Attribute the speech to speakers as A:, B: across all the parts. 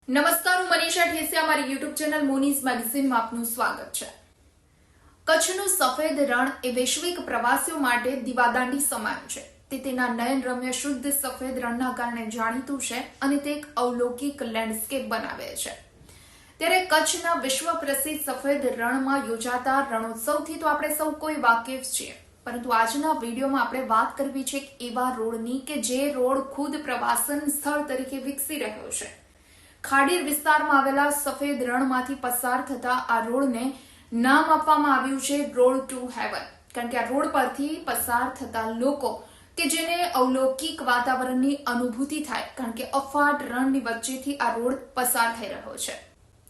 A: નમસ્કાર, હું મનીષા ઠેસિયા. મારી યુટ્યુબ ચેનલ મોનીઝ મેગેઝિનમાં આપનું સ્વાગત છે. કચ્છનું સફેદ રણ એ વૈશ્વિક પ્રવાસીઓ માટે દીવાદાંડી સમાન છે. તે તેના નયનરમ્ય શુદ્ધ સફેદ રણના કારણે જાણીતું છે અને તે એક અવલૌકિક લેન્ડસ્કેપ બનાવે છે. ત્યારે કચ્છના વિશ્વ પ્રસિદ્ધ સફેદ રણમાં યોજાતા રણોત્સવથી તો આપણે સૌ કોઈ વાકેફ છીએ, પરંતુ આજના વિડીયોમાં આપણે વાત કરવી છે એક એવા રોડની કે જે રોડ ખુદ પ્રવાસન સ્થળ તરીકે વિકસી રહ્યો છે. ખાડીર વિસ્તારમાં આવેલા સફેદ રણમાંથી પસાર થતા આ રોડને નામ આપવામાં આવ્યું છે રોડ ટુ હેવન, કારણ કે આ રોડ પરથી પસાર થતા લોકો કે જેને અવલૌકિક વાતાવરણની અનુભૂતિ થાય, કારણ કે અફાટ રણની વચ્ચેથી આ રોડ પસાર થઈ રહ્યો છે.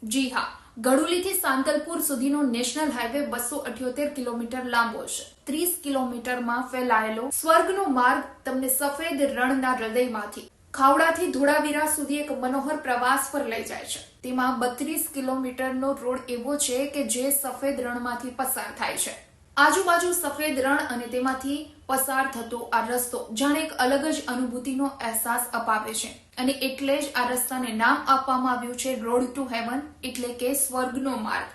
A: જી હા, ગડુલીથી સાંતલપુર સુધીનો નેશનલ હાઈવે 278 કિલોમીટર લાંબો છે. 30 કિલોમીટરમાં ફેલાયેલો સ્વર્ગનો માર્ગ તમને સફેદ રણના હૃદયમાંથી ખાવડાથી ધોળાવીરા સુધી એક મનોહર પ્રવાસ પર લઈ જાય છે. તેમાં 32 કિલોમીટરનો રોડ એવો છે કે જે સફેદ રણમાંથી પસાર થાય છે. આજુબાજુ સફેદ રણ અને તેમાંથી પસાર થતો આ રસ્તો જાણે એક અલગ જ અનુભૂતિનો અહેસાસ અપાવે છે, અને એટલે જ આ રસ્તાને નામ આપવામાં આવ્યું છે રોડ ટુ હેવન, એટલે કે સ્વર્ગનો માર્ગ.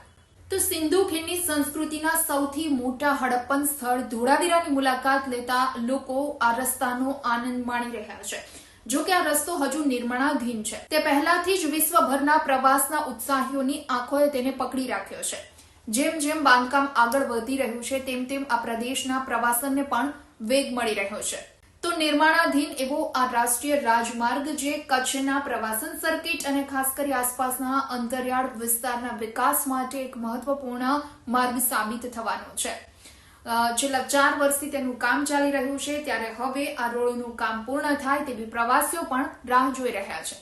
A: તો સિંધુ ખીણની સંસ્કૃતિના સૌથી મોટા હડપ્પન સ્થળ ધોળાવીરાની મુલાકાત લેતા લોકો આ રસ્તાનો આનંદ માણી રહ્યા છે. જો કે આ રસ્તો હજુ નિર્માણાધીન છે. તે પહેલાથી જ વિશ્વભરના પ્રવાસના ઉત્સાહીઓની આંખોએ તેને પકડી રાખ્યો છે. જેમ જેમ બાંધકામ આગળ વધી રહ્યું છે તેમ તેમ આ પ્રદેશના પ્રવાસનને પણ વેગ મળી રહ્યો છે. તો નિર્માણાધીન એવો આ રાષ્ટ્રીય રાજમાર્ગ જે કચ્છના પ્રવાસન સર્કિટ અને ખાસ કરી આસપાસના અંતરિયાળ વિસ્તારના વિકાસ માટે એક મહત્વપૂર્ણ માર્ગ સાબિત થવાનો છે. છેલ્લા 4 વર્ષથી તેનું કામ ચાલી રહ્યું છે, ત્યારે હવે આ રોડનું કામ પૂર્ણ થાય તેવી પ્રવાસીઓ પણ રાહ જોઈ રહ્યા છે.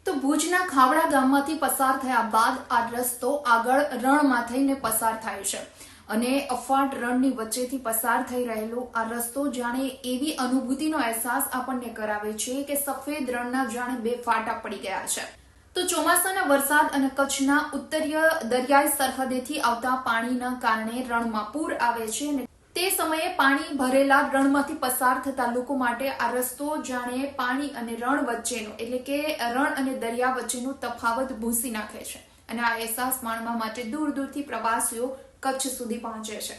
A: તો ભુજના ખાવડા ગામમાંથી પસાર થયા બાદ આ રસ્તો આગળ રણમાં થઈને પસાર થાય છે, અને અફાટ રણની વચ્ચેથી પસાર થઈ રહેલો આ રસ્તો જાણે એવી અનુભૂતિનો અહેસાસ આપણને કરાવે છે કે સફેદ રણના જાણે 2 ફાટા પડી ગયા છે. તો ચોમાસાના વરસાદ અને કચ્છના ઉત્તરીય દરિયાઈ સરહદેથી આવતા પાણીના કારણે રણમાં પૂર આવે છે, અને તે સમયે પાણી ભરેલા રણમાંથી પસાર થતા લોકો માટે આ રસ્તો જાણે પાણી અને રણ વચ્ચેનો, એટલે કે રણ અને દરિયા વચ્ચેનો તફાવત ભૂંસી નાખે છે, અને આ અહેસાસ માણવા માટે દૂર દૂરથી પ્રવાસીઓ કચ્છ સુધી પહોંચે છે.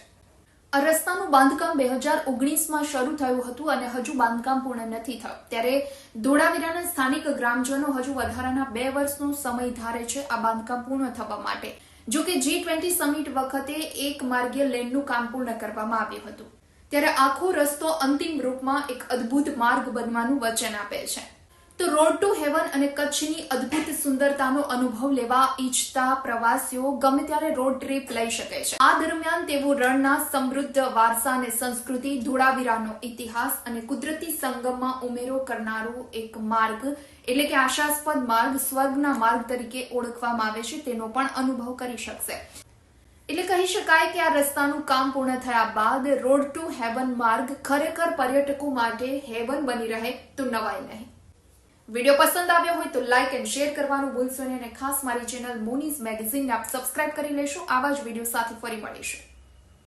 A: આ રસ્તાનું બાંધકામ 2019માં શરૂ થયું હતું અને હજુ બાંધકામ પૂર્ણ નથી થયું. ત્યારે ધોળાવીરાના સ્થાનિક ગ્રામજનો હજુ વધારાના 2 વર્ષનો સમય ધારે છે આ બાંધકામ પૂર્ણ થવા માટે. જો કે G20 સમિટ વખતે એક માર્ગીય લેનનું કામ પૂર્ણ કરવામાં આવ્યું હતું. ત્યારે આખો રસ્તો અંતિમ રૂપમાં એક અદ્ભુત માર્ગ બનવાનું વચન આપે છે. તો રોડ ટુ હેવન અને કચ્છની અદ્ભુત સુંદરતાનો અનુભવ લેવા ઈચ્છતા પ્રવાસીઓ ગમે ત્યારે રોડ ટ્રીપ લઈ શકે છે. આ દરમિયાન તેઓ રણના સમૃદ્ધ વારસા અને સંસ્કૃતિ, ધોળાવીરાનો ઇતિહાસ અને કુદરતી સંગમમાં ઉમેરો કરનારો એક માર્ગ, એટલે કે આશાસ્પદ માર્ગ, સ્વર્ગના માર્ગ તરીકે ઓળખવામાં આવે છે, તેનો પણ અનુભવ કરી શકશે. એટલે કહી શકાય કે આ રસ્તાનું કામ પૂર્ણ થયા બાદ રોડ ટુ હેવન માર્ગ ખરેખર પર્યટકો માટે હેવન બની રહે તો નવાઈ નહીં. વિડીયો પસંદ આવ્યો હોય તો લાઇક એન્ડ શેર કરવાનું ભૂલશો નહીં, અને ખાસ મારી ચેનલ મોનીઝ મેગેઝિનને આપ સબસ્ક્રાઇબ કરી લેશો. આવા જ વિડીયો સાથે ફરી મળીશું.